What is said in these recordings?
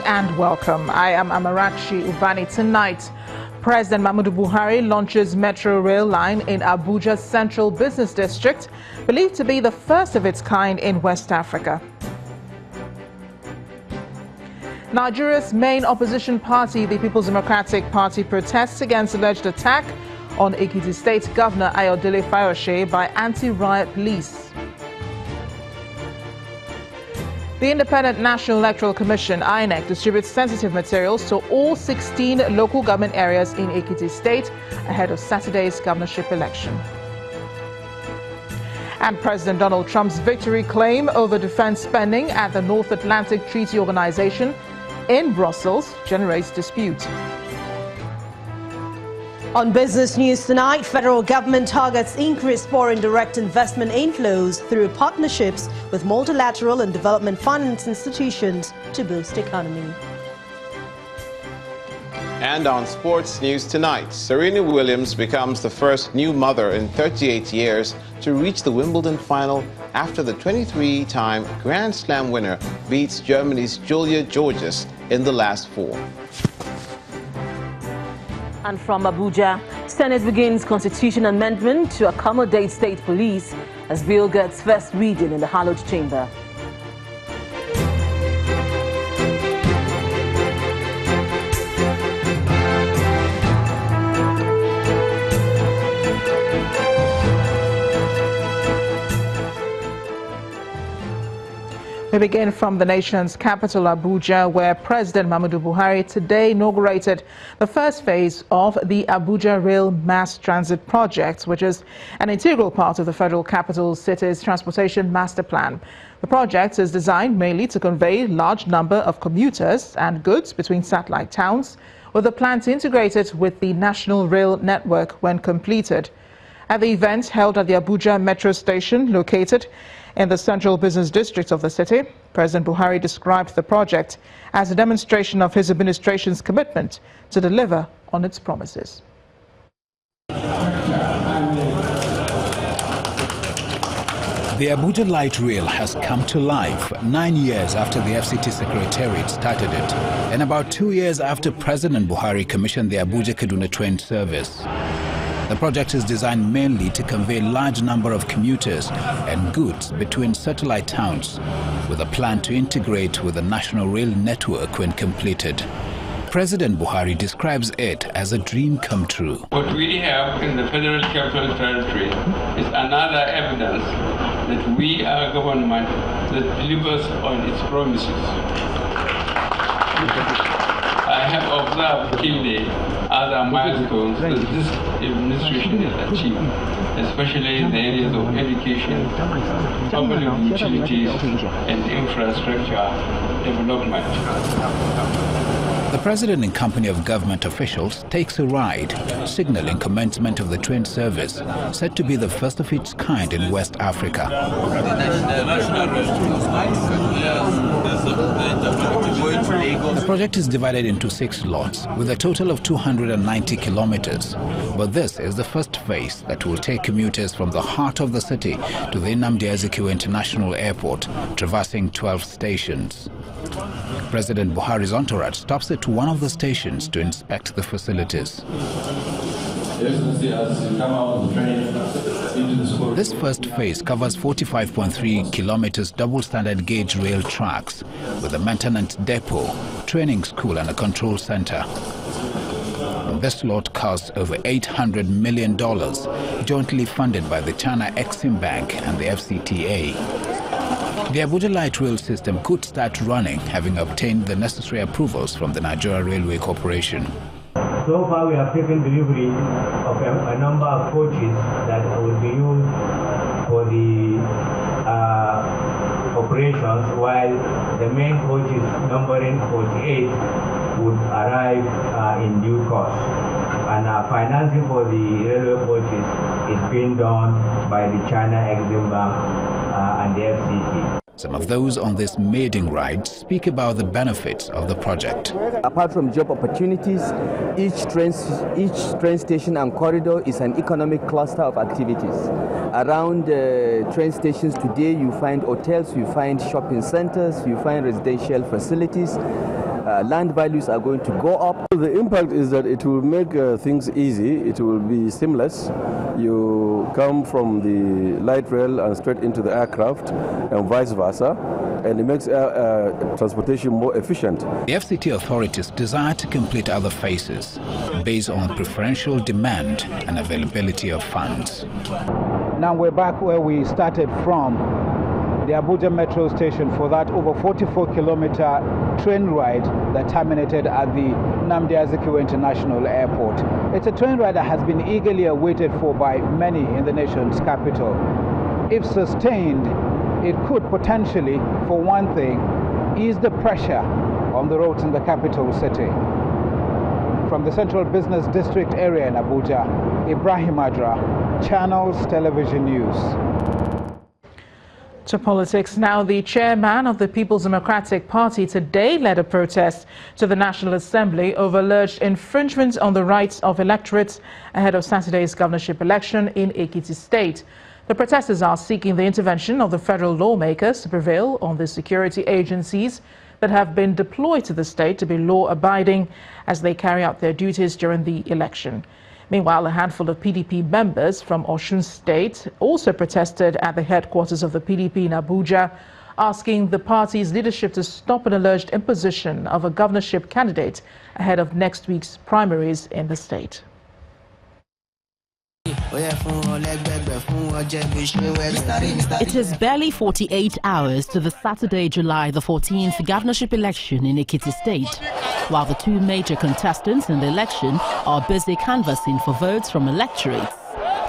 and welcome. I am Amarachi Ubani. Tonight, President Muhammadu Buhari launches metro rail line in Abuja's Central Business District, believed to be the first of its kind in West Africa. Nigeria's main opposition party, the People's Democratic Party, protests against alleged attack on Ekiti State Governor Ayodele Fayose by anti-riot police. The Independent National Electoral Commission, INEC, distributes sensitive materials to all 16 local government areas in Ekiti State ahead of Saturday's governorship election. And President Donald Trump's victory claim over defense spending at the North Atlantic Treaty Organization in Brussels generates dispute. On business news tonight, federal government targets increased foreign direct investment inflows through partnerships with multilateral and development finance institutions to boost economy. And on sports news tonight, Serena Williams becomes the first new mother in 38 years to reach the Wimbledon final after the 23-time Grand Slam winner beats Germany's Julia Georges in the last four. And from Abuja, Senate begins constitution amendment to accommodate state police as bill gets first reading in the hallowed chamber. We begin from the nation's capital, Abuja, where President Muhammadu Buhari today inaugurated the first phase of the Abuja Rail Mass Transit Project, which is an integral part of the federal capital city's transportation master plan. The project is designed mainly to convey large number of commuters and goods between satellite towns, with the plan to integrate it with the national rail network when completed. At the event held at the Abuja Metro Station, located in the Central Business District of the city, President Buhari described the project as a demonstration of his administration's commitment to deliver on its promises. The Abuja Light Rail has come to life 9 years after the FCT Secretariat started it, and about 2 years after President Buhari commissioned the Abuja-Kaduna train service. The project is designed mainly to convey a large number of commuters and goods between satellite towns, with a plan to integrate with the national rail network when completed. President Buhari describes it as a dream come true. What we have in the Federal Capital Territory is another evidence that we are a government that delivers on its promises. I have observed keenly other milestones that this administration has achieved, especially in the areas of education, public utilities, and infrastructure development. The president in company of government officials takes a ride, signaling commencement of the train service, said to be the first of its kind in West Africa. The project is divided into 6 lots, with a total of 290 kilometers. But this is the first phase that will take commuters from the heart of the city to the Nnamdi Azikiwe International Airport, traversing 12 stations. President Buhari's entourage stops at one of the stations to inspect the facilities. This first phase covers 45.3 kilometers double standard gauge rail tracks, with a maintenance depot, training school and a control center. This lot costs over $800 million, jointly funded by the China Exim Bank and the FCTA. The Abuja Light Rail system could start running, having obtained the necessary approvals from the Nigeria Railway Corporation. So far, we have taken delivery of a number of coaches that will be used for the operations, while the main coaches, numbering 48, would arrive in due course. And financing for the railway coaches is being done by the China Exim Bank and the FCT. Some of those on this maiden ride speak about the benefits of the project. Apart from job opportunities, each train station and corridor is an economic cluster of activities. Around train stations today, you find hotels, you find shopping centers, you find residential facilities. land values are going to go up. The impact is that it will make things easy. It will be seamless. You come from the light rail and straight into the aircraft and vice versa, and it makes transportation more efficient. The FCT authorities desire to complete other phases based on preferential demand and availability of funds. Now we're back where we started from, the Abuja Metro Station, for that over 44-kilometer train ride that terminated at the Nnamdi Azikiwe International Airport. It's a train ride that has been eagerly awaited for by many in the nation's capital. If sustained, it could potentially, for one thing, ease the pressure on the roads in the capital city. From the Central Business District area in Abuja, Ibrahim Adra, Channels Television News. To politics now, the chairman of the People's Democratic Party today led a protest to the National Assembly over alleged infringements on the rights of electorates ahead of Saturday's governorship election in Ekiti State. The protesters are seeking the intervention of the federal lawmakers to prevail on the security agencies that have been deployed to the state to be law-abiding as they carry out their duties during the election. Meanwhile, a handful of PDP members from Osun State also protested at the headquarters of the PDP in Abuja, asking the party's leadership to stop an alleged imposition of a governorship candidate ahead of next week's primaries in the state. It is barely 48 hours to the Saturday, July the 14th governorship election in Ekiti State. While the two major contestants in the election are busy canvassing for votes from electorates,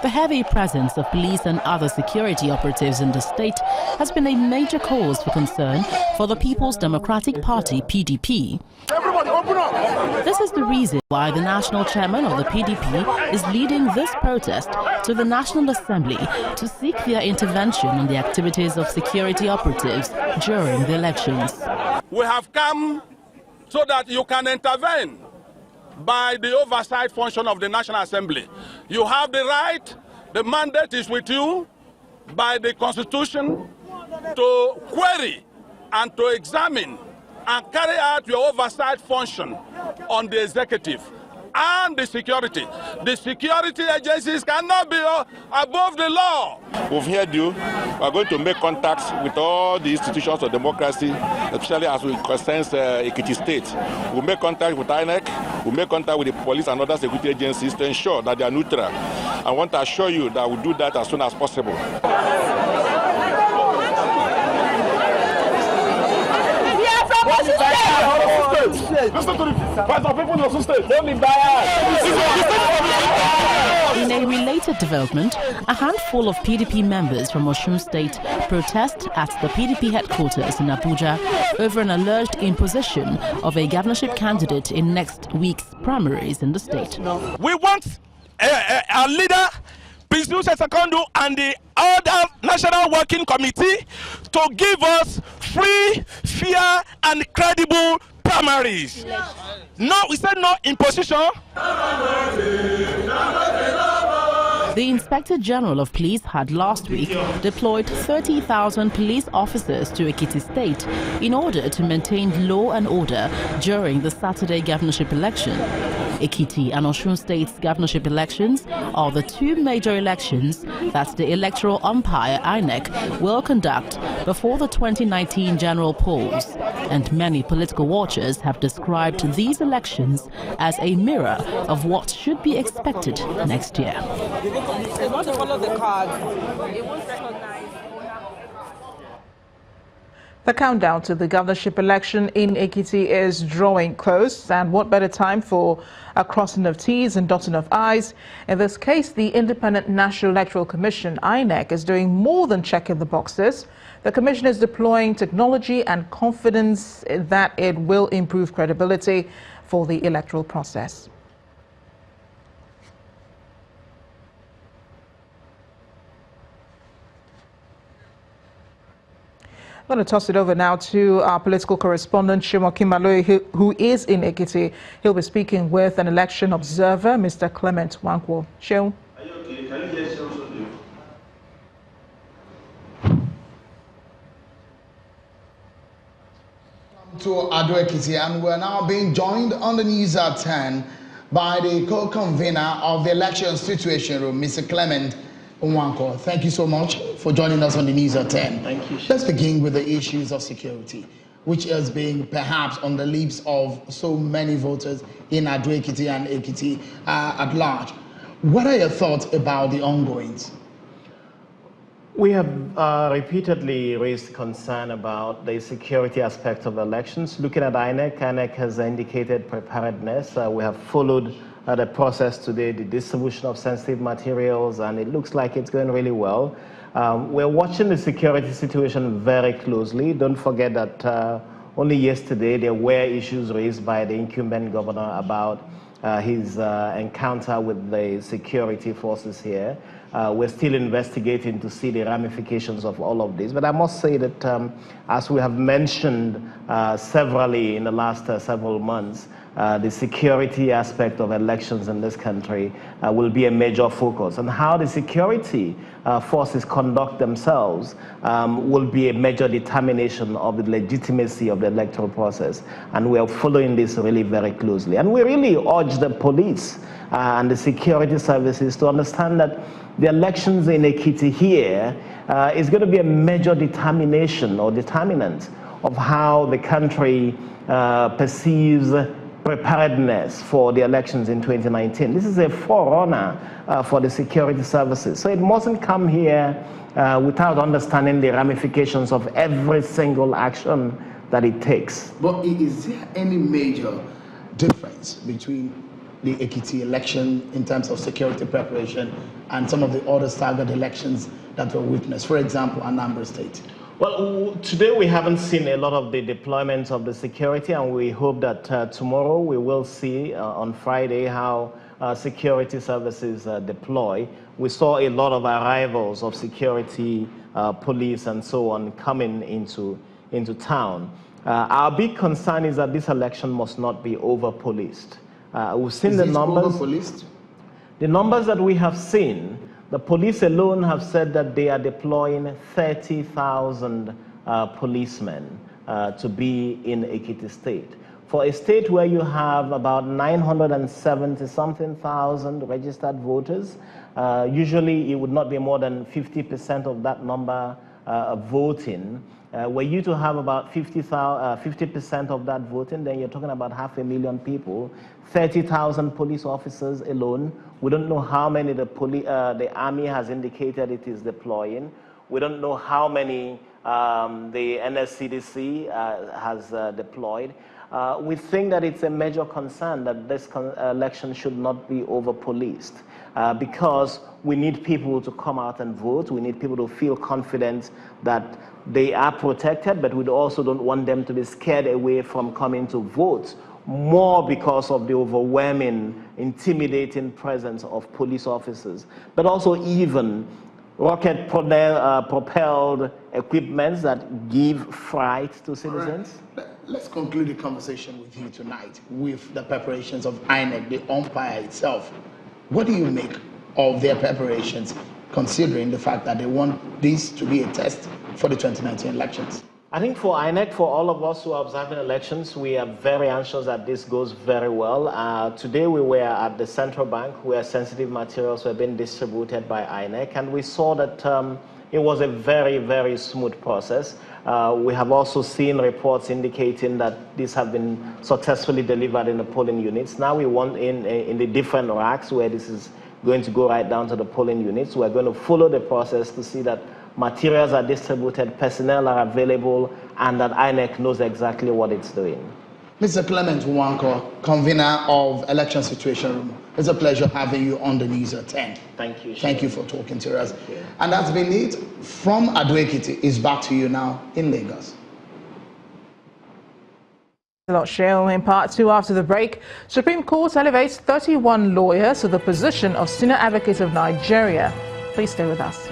the heavy presence of police and other security operatives in the state has been a major cause for concern for the People's Democratic Party, PDP. Everybody open up! This is the reason why the national chairman of the PDP is leading this protest to the National Assembly to seek their intervention on the activities of security operatives during the elections. We have come so that you can intervene by the oversight function of the National Assembly. You have the right, the mandate is with you by the Constitution to query and to examine and carry out your oversight function on the executive and the security. The security agencies cannot be above the law. We've heard you. We are going to make contacts with all the institutions of democracy, especially as we concern Ekiti State. We'll make contact with INEC, we'll make contact with the police and other security agencies to ensure that they are neutral. I want to assure you that we'll do that as soon as possible. In a related development, a handful of PDP members from Osun State protest at the PDP headquarters in Abuja over an alleged imposition of a governorship candidate in next week's primaries in the state. We want a leader, Prince Secondo, and the other National Working Committee to give us free, fair, and credible primaries. No, we said no imposition. The Inspector General of Police had last week deployed 30,000 police officers to Ekiti State in order to maintain law and order during the Saturday governorship election. Ekiti and Osun State's governorship elections are the two major elections that the electoral umpire INEC will conduct before the 2019 general polls, and many political watchers have described these elections as a mirror of what should be expected next year. They want to follow the cards. They won't recognize. The countdown to the governorship election in Ekiti is drawing close, and what better time for a crossing of T's and dotting of I's? In this case, the Independent National Electoral Commission, INEC, is doing more than checking the boxes. The commission is deploying technology and confidence that it will improve credibility for the electoral process. I'm going to toss it over now to our political correspondent, Shimo Kimaloe, who is in Ekiti. He'll be speaking with an election observer, Mr. Clement Wankwo. Shimo. Are you okay? Can you hear Shimo? To Ekiti, and we're now being joined on the news at 10 by the co-convener of the election situation room, Mr. Clement Nwanko. Thank you so much for joining us on the news at 10. Thank you. Let's begin with the issues of security, which has been perhaps on the lips of so many voters in Ekiti and Ekiti at large. What are your thoughts about the ongoings? We have repeatedly raised concern about the security aspect of elections. Looking at INEC, INEC has indicated preparedness. We have followed the process today, the distribution of sensitive materials, and it looks like it's going really well. We're watching the security situation very closely. Don't forget that only yesterday there were issues raised by the incumbent governor about his encounter with the security forces here. We're still investigating to see the ramifications of all of this. But I must say that, as we have mentioned severally in the last several months, the security aspect of elections in this country will be a major focus. And how the security forces conduct themselves will be a major determination of the legitimacy of the electoral process. And we are following this really very closely. And we really urge the police and the security services to understand that the elections in Ekiti here is going to be a major determination or determinant of how the country perceives preparedness for the elections in 2019. This is a forerunner for the security services. So it mustn't come here without understanding the ramifications of every single action that it takes. But is there any major difference between the Ekiti election in terms of security preparation and some of the other staggered elections that were witnessed, for example, Anambra State? Well, today we haven't seen a lot of the deployments of the security, and we hope that tomorrow we will see on Friday how security services deploy. We saw a lot of arrivals of security, police, and so on coming into town. Our big concern is that this election must not be over-policed. We've seen the numbers. Over-policed? The numbers that we have seen, the police alone have said that they are deploying 30,000 policemen to be in Ekiti State. For a state where you have about 970-something thousand registered voters, usually it would not be more than 50% of that number voting. Were you to have about 50% of that voting, then you're talking about 500,000 people, 30,000 police officers alone. We don't know how many the Army has indicated it is deploying. We don't know how many the NSCDC has deployed. We think that it's a major concern that this election should not be over-policed because we need people to come out and vote. We need people to feel confident that they are protected, but we also don't want them to be scared away from coming to vote, more because of the overwhelming, intimidating presence of police officers, but also even rocket-propelled equipments that give fright to citizens. Right. Let's conclude the conversation with you tonight with the preparations of INEC, the umpire itself. What do you make of their preparations, considering the fact that they want this to be a test for the 2019 elections? I think for INEC, for all of us who are observing elections, we are very anxious that this goes very well. Today we were at the central bank where sensitive materials were being distributed by INEC, and we saw that it was a very, very smooth process. We have also seen reports indicating that these have been successfully delivered in the polling units. Now we want in the different racks where this is going to go right down to the polling units. We're going to follow the process to see that materials are distributed, personnel are available, and that INEC knows exactly what it's doing. Mr. Clement Nwanko, convener of Election Situation Room, it's a pleasure having you on the news at 10. Thank you. Thank you for talking to us. And that's been it from Ekiti. It's back to you now in Lagos. A lot, Shale. In part two, after the break, Supreme Court elevates 31 lawyers to the position of Senior Advocate of Nigeria. Please stay with us.